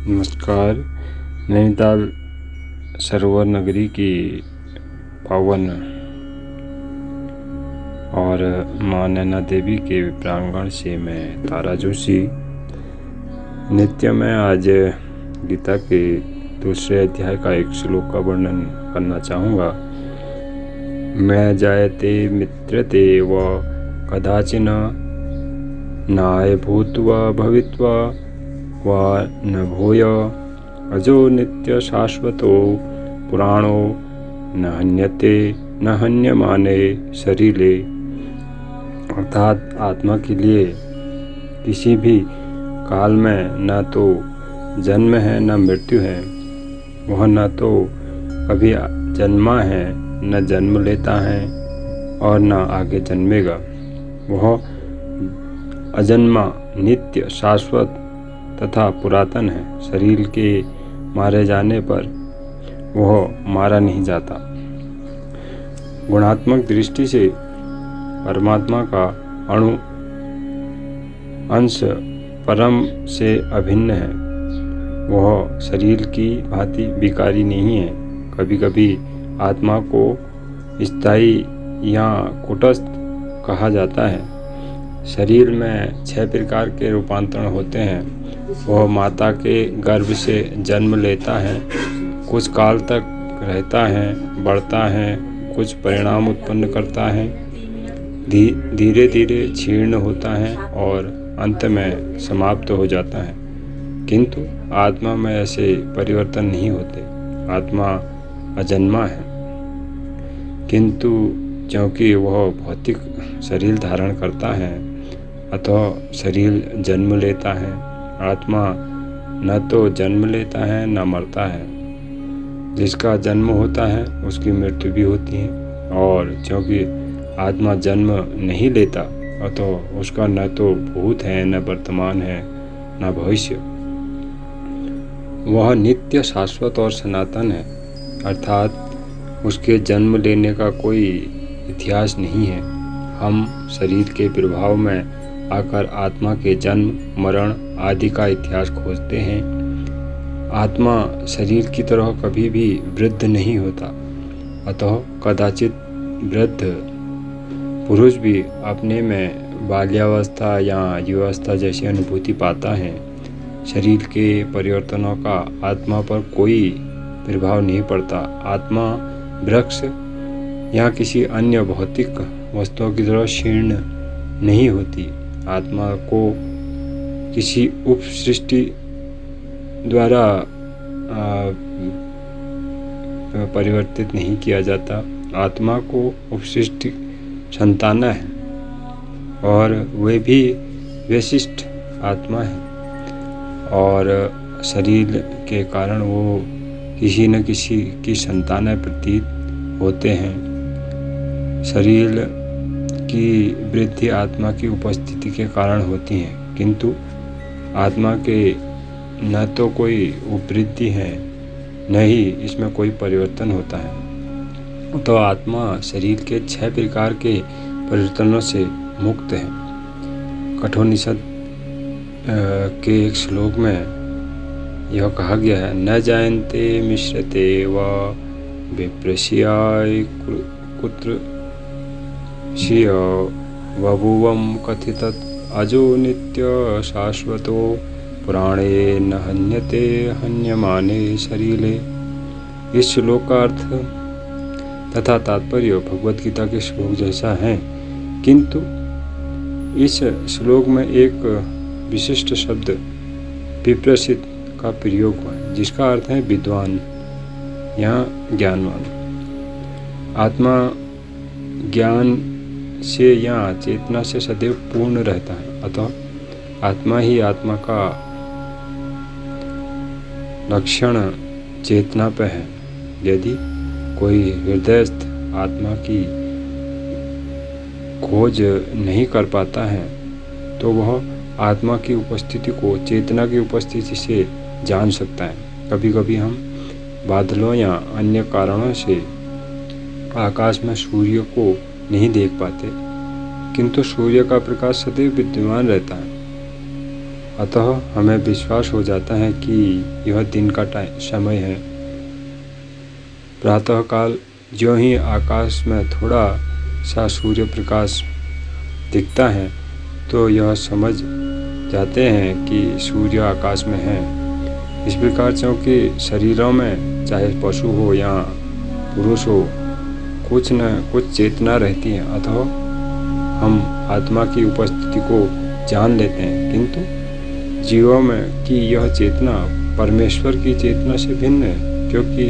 नमस्कार। नैनीताल सरोवर नगरी की पावन और माँ नैना देवी के प्रांगण से मैं तारा जोशी नित्य में आज गीता के दूसरे अध्याय का एक श्लोक का वर्णन करना चाहूँगा। मैं जायते मित्रते व कदाचिन नाय भूत्वा भवित्वा वा न भूय अजो नित्य शाश्वतो पुराणो न हन्यते न हन्यमाने शरीरे। अर्थात आत्मा के लिए किसी भी काल में न तो जन्म है न मृत्यु है। वह न तो कभी जन्मा है न जन्म लेता है और न आगे जन्मेगा। वह अजन्मा नित्य शाश्वत तथा पुरातन है। शरीर के मारे जाने पर वह मारा नहीं जाता। गुणात्मक दृष्टि से परमात्मा का अणु अंश परम से अभिन्न है। वह शरीर की भांति विकारी नहीं है। कभी कभी आत्मा को स्थायी या कुटस्थ कहा जाता है। शरीर में 6 प्रकार के रूपांतरण होते हैं। वह माता के गर्भ से जन्म लेता है, कुछ काल तक रहता है, बढ़ता है, कुछ परिणाम उत्पन्न करता है, धीरे धीरे क्षीर्ण होता है और अंत में समाप्त हो जाता है। किंतु आत्मा में ऐसे परिवर्तन नहीं होते। आत्मा अजन्मा है, किंतु क्योंकि वह भौतिक शरीर धारण करता है अतः शरीर जन्म लेता है। आत्मा न तो जन्म लेता है न मरता है। जिसका जन्म होता है उसकी मृत्यु भी होती है, और क्योंकि आत्मा जन्म नहीं लेता अतः उसका न तो भूत है, न वर्तमान है, न भविष्य। वह नित्य शाश्वत और सनातन है, अर्थात उसके जन्म लेने का कोई इतिहास नहीं है। हम शरीर के प्रभाव में आकर आत्मा के जन्म मरण आदि का इतिहास खोजते हैं। आत्मा शरीर की तरह कभी भी वृद्ध नहीं होता, अतः कदाचित वृद्ध पुरुष भी अपने में बाल्यावस्था या युवावस्था जैसी अनुभूति पाता है। शरीर के परिवर्तनों का आत्मा पर कोई प्रभाव नहीं पड़ता। आत्मा वृक्ष या किसी अन्य भौतिक वस्तुओं की तरह क्षीण नहीं होती। आत्मा को किसी उपसृष्टि द्वारा परिवर्तित नहीं किया जाता। आत्मा को उपसृष्टि संताना है और वे भी विशिष्ट आत्मा है, और शरीर के कारण वो किसी न किसी की संतान प्रतीत होते हैं। शरीर की वृद्धि आत्मा की उपस्थिति के कारण होती है, किंतु आत्मा के न तो कोई उपवृद्धि है न ही इसमें कोई परिवर्तन होता है। तो आत्मा शरीर के 6 प्रकार के परिवर्तनों से मुक्त है। कठोपनिषद के एक श्लोक में यह कहा गया है, न जायन्ते मिश्रते व विप्रस्याय कुत्र श्रिय बभूवं कथितत् अजो नित्य शाश्वतो पुराणे न हन्यते हन्यमाने शरीरे। इस श्लोक का अर्थ तथा तात्पर्य भगवत गीता के श्लोक जैसा है, किंतु इस श्लोक में एक विशिष्ट शब्द विप्रसित का प्रयोग हुआ है, जिसका अर्थ है विद्वान या ज्ञानवान। आत्मा ज्ञान से या चेतना से सदैव पूर्ण रहता है, अतः आत्मा ही आत्मा का लक्षण चेतना पे है। यदि कोई हृदयस्थ आत्मा की खोज नहीं कर पाता है तो वह आत्मा की उपस्थिति को चेतना की उपस्थिति से जान सकता है। कभी कभी हम बादलों या अन्य कारणों से आकाश में सूर्य को नहीं देख पाते, किंतु सूर्य का प्रकाश सदैव विद्यमान रहता है। अतः हमें विश्वास हो जाता है कि यह दिन का समय है। प्रातःकाल ज्यों ही आकाश में थोड़ा सा सूर्य प्रकाश दिखता है तो यह समझ जाते हैं कि सूर्य आकाश में है। इस प्रकार क्योंकि शरीरों में चाहे पशु हो या पुरुष हो कुछ न कुछ चेतना रहती है, अतः हम आत्मा की उपस्थिति को जान लेते हैं, किंतु जीवों में कि यह चेतना परमेश्वर की चेतना से भिन्न है, क्योंकि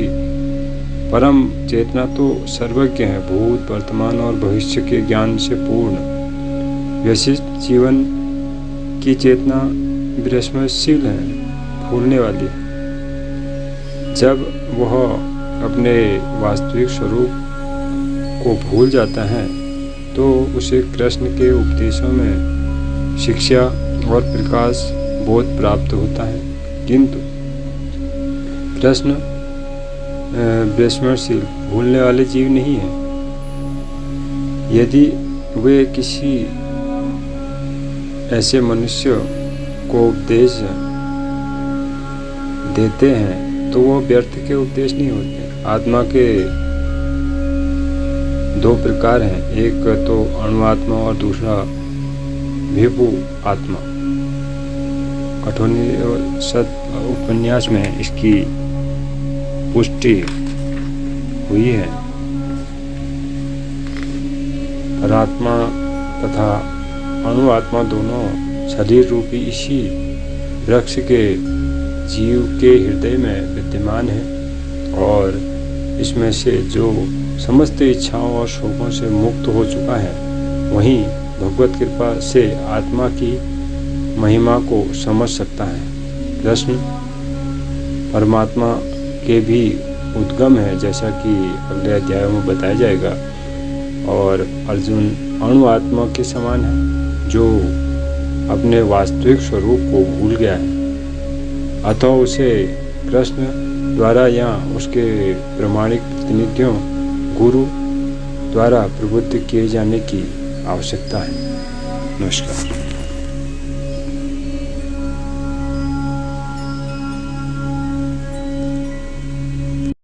परम चेतना तो सर्वज्ञ है, भूत वर्तमान और भविष्य के ज्ञान से पूर्ण। विशिष्ट जीवन की चेतना विस्मरणशील है, भूलने वाली है। जब वह अपने वास्तविक स्वरूप को भूल जाता है तो उसे कृष्ण के उपदेशों में शिक्षा और प्रकाश बोध प्राप्त होता है, किंतु कृष्ण विस्मरणशील भूलने वाले जीव नहीं है। यदि वे किसी ऐसे मनुष्य को उपदेश देते हैं तो वो व्यर्थ के उपदेश नहीं होते। आत्मा के दो प्रकार हैं, एक तो अणुआत्मा और दूसरा विभु आत्मा। कठोपनिषद उपन्यास में इसकी पुष्टि हुई है। परात्मा तथा अणुआत्मा दोनों शरीर रूपी इसी वृक्ष के जीव के हृदय में विद्यमान है, और इसमें से जो समस्त इच्छाओं और शोकों से मुक्त हो चुका है वही भगवत कृपा से आत्मा की महिमा को समझ सकता है। कृष्ण परमात्मा के भी उद्गम है, जैसा कि अगले अध्याय में बताया जाएगा, और अर्जुन अणु आत्मा के समान है जो अपने वास्तविक स्वरूप को भूल गया है, अतः उसे कृष्ण द्वारा या उसके प्रमाणिक प्रतिनिधियों गुरु द्वारा प्रबुद्ध किए जाने की आवश्यकता है। नमस्कार।